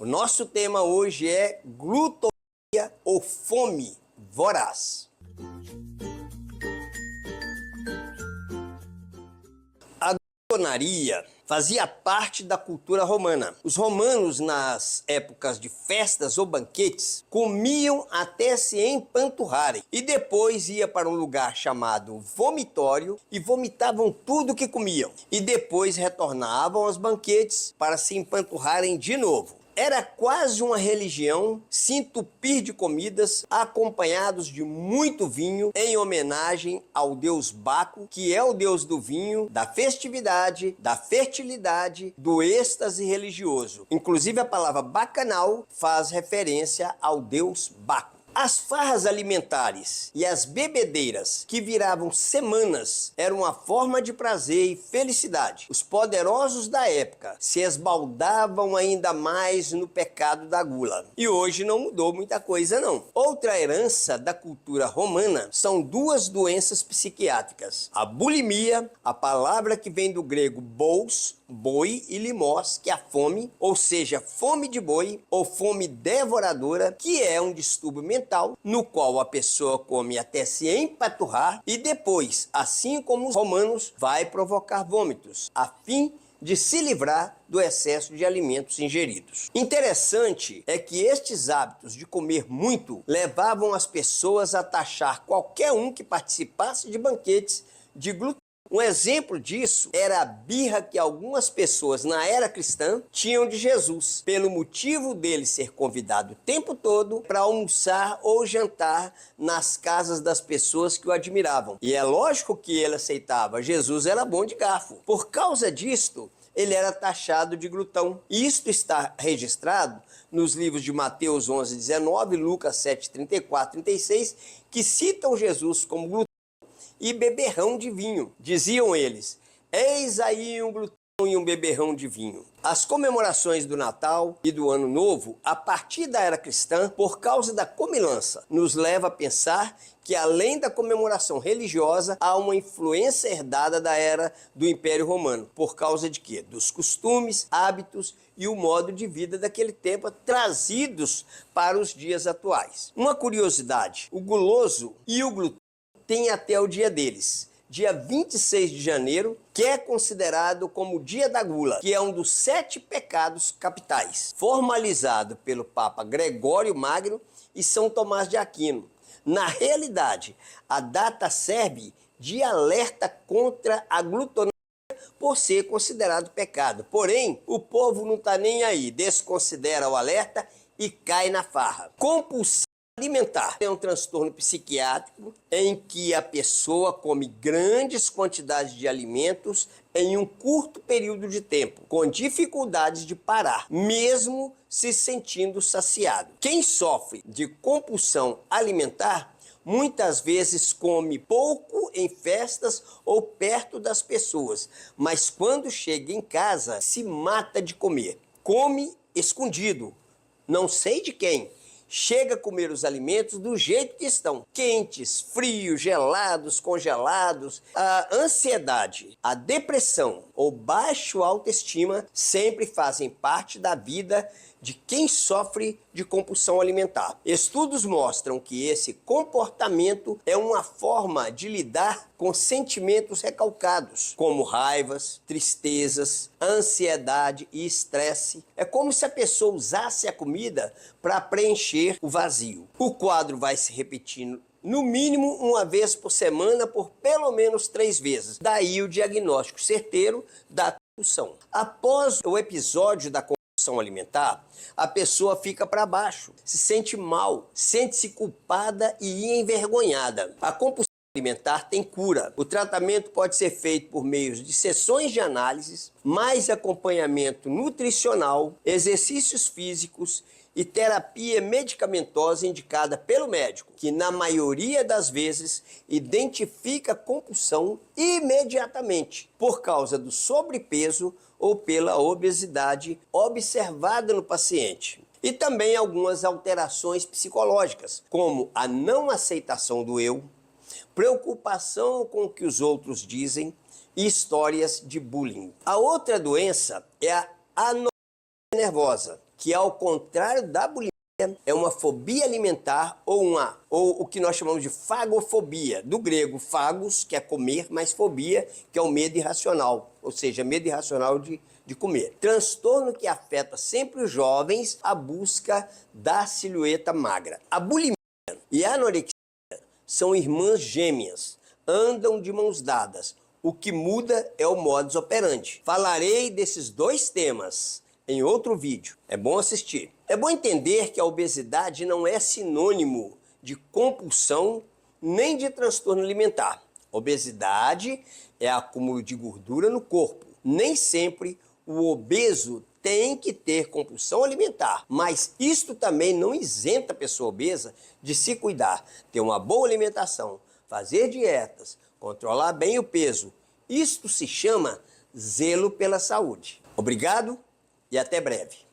O nosso tema hoje é glutonaria ou fome voraz. A glutonaria fazia parte da cultura romana. Os romanos, nas épocas de festas ou banquetes, comiam até se empanturrarem e depois ia para um lugar chamado vomitório e vomitavam tudo que comiam. E depois retornavam aos banquetes para se empanturrarem de novo. Era quase uma religião se entupir de comidas acompanhados de muito vinho em homenagem ao deus Baco, que é o deus do vinho, da festividade, da fertilidade, do êxtase religioso. Inclusive a palavra bacanal faz referência ao deus Baco. As farras alimentares e as bebedeiras que viravam semanas eram uma forma de prazer e felicidade. Os poderosos da época se esbaldavam ainda mais no pecado da gula. E hoje não mudou muita coisa não. Outra herança da cultura romana são duas doenças psiquiátricas. A bulimia, a palavra que vem do grego bous, boi, e limos, que é a fome, ou seja, fome de boi ou fome devoradora, que é um distúrbio mental no qual a pessoa come até se empaturrar e depois, assim como os romanos, vai provocar vômitos, a fim de se livrar do excesso de alimentos ingeridos. Interessante é que estes hábitos de comer muito levavam as pessoas a taxar qualquer um que participasse de banquetes de glutão. Um exemplo disso era a birra que algumas pessoas na era cristã tinham de Jesus, pelo motivo dele ser convidado o tempo todo para almoçar ou jantar nas casas das pessoas que o admiravam. E é lógico que ele aceitava, Jesus era bom de garfo. Por causa disto, ele era taxado de glutão. Isto está registrado nos livros de Mateus 11:19, Lucas 7:34, 36, que citam Jesus como glutão e beberrão de vinho. Diziam eles: eis aí um glutão e um beberrão de vinho. As comemorações do Natal e do Ano Novo, a partir da era cristã, por causa da comilança, nos leva a pensar que além da comemoração religiosa, há uma influência herdada da era do Império Romano. Por causa de quê? Dos costumes, hábitos e o modo de vida daquele tempo trazidos para os dias atuais. Uma curiosidade: o guloso e o glutão tem até o dia deles, dia 26 de janeiro, que é considerado como o dia da gula, que é um dos 7 pecados capitais, formalizado pelo Papa Gregório Magno e São Tomás de Aquino. Na realidade, a data serve de alerta contra a glutonaria por ser considerado pecado. Porém, o povo não está nem aí, desconsidera o alerta e cai na farra. Compulsão alimentar é um transtorno psiquiátrico em que a pessoa come grandes quantidades de alimentos em um curto período de tempo, com dificuldades de parar, mesmo se sentindo saciado. Quem sofre de compulsão alimentar muitas vezes come pouco em festas ou perto das pessoas, mas quando chega em casa se mata de comer. Come escondido, não sei de quem. Chega a comer os alimentos do jeito que estão, quentes, frios, gelados, congelados. A ansiedade, a depressão ou baixa autoestima sempre fazem parte da vida de quem sofre de compulsão alimentar. Estudos mostram que esse comportamento é uma forma de lidar com sentimentos recalcados, como raivas, tristezas, ansiedade e estresse. É como se a pessoa usasse a comida para preencher o vazio. O quadro vai se repetindo no mínimo uma vez por semana, por pelo menos 3 vezes. Daí o diagnóstico certeiro da compulsão. Após o episódio da compulsão alimentar, a pessoa fica para baixo, se sente mal, sente-se culpada e envergonhada. A compulsão alimentar tem cura. O tratamento pode ser feito por meio de sessões de análises, mais acompanhamento nutricional, exercícios físicos e terapia medicamentosa indicada pelo médico, que na maioria das vezes identifica a compulsão imediatamente por causa do sobrepeso ou pela obesidade observada no paciente. E também algumas alterações psicológicas, como a não aceitação do eu, preocupação com o que os outros dizem e histórias de bullying. A outra doença é a anorexia nervosa, que ao contrário da bulimia, é uma fobia alimentar ou o que nós chamamos de fagofobia, do grego phagos, que é comer, mais fobia, que é o medo irracional, ou seja, medo irracional de comer. Transtorno que afeta sempre os jovens, a busca da silhueta magra. A bulimia e a anorexia são irmãs gêmeas, andam de mãos dadas. O que muda é o modus operandi. Falarei desses dois temas em outro vídeo. É bom assistir. É bom entender que a obesidade não é sinônimo de compulsão nem de transtorno alimentar. Obesidade é acúmulo de gordura no corpo. Nem sempre o obeso tem que ter compulsão alimentar, mas isto também não isenta a pessoa obesa de se cuidar, ter uma boa alimentação, fazer dietas, controlar bem o peso. Isto se chama zelo pela saúde. Obrigado e até breve.